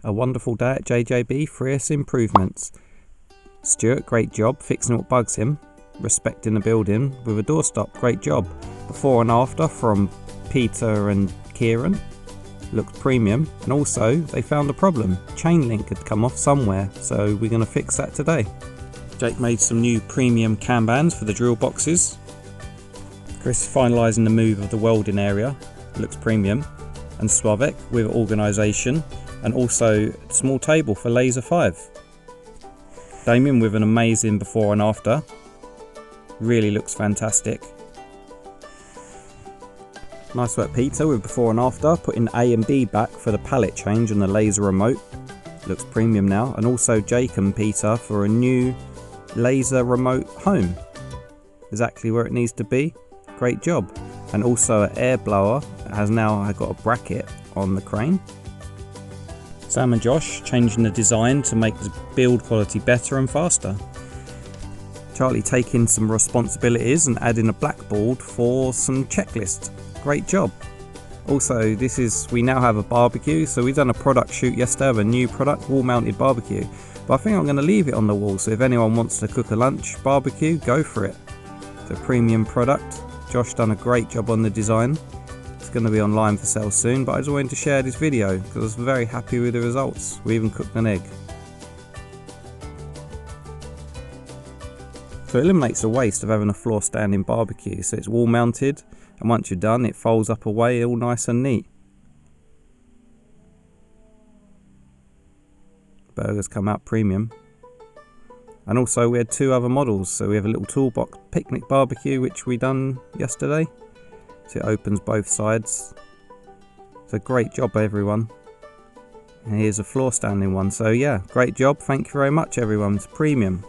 A wonderful day at JJB, 3S improvements. Stuart, great job fixing what bugs him. Respecting the building with a doorstop, great job. Before and after from Peter and Kieran. Looked premium. And also they found a problem. Chain link had come off somewhere, so we're going to fix that today. Jake made some new premium cam bands for the drill boxes. Chris finalising the move of the welding area. Looks premium. And Slavek with organisation. And also a small table for Laser 5. Damien with an amazing before and after. Really looks fantastic. Nice work Peter with before and after, putting A and B back for the palette change on the laser remote. Looks premium now. And also Jake and Peter for a new laser remote home. Exactly where it needs to be. Great job. And also an air blower has now got a bracket on the crane. Sam and Josh changing the design to make the build quality better and faster. Charlie taking some responsibilities and adding a blackboard for some checklists. Great job. Also, we now have a barbecue, so we've done a product shoot yesterday of a new product, wall mounted barbecue. But I think I'm going to leave it on the wall, so if anyone wants to cook a lunch barbecue, go for it. It's a premium product. Josh done a great job on the design. It's going to be online for sale soon, but I just wanted to share this video because I was very happy with the results. We even cooked an egg. So it eliminates the waste of having a floor standing barbecue. So it's wall mounted, and once you're done it folds up away all nice and neat. Burgers come out premium. And also we had two other models. So we have a little toolbox picnic barbecue which we done yesterday. So it opens both sides. So great job everyone. And here's a floor standing one. So yeah, great job. Thank you very much everyone. It's premium.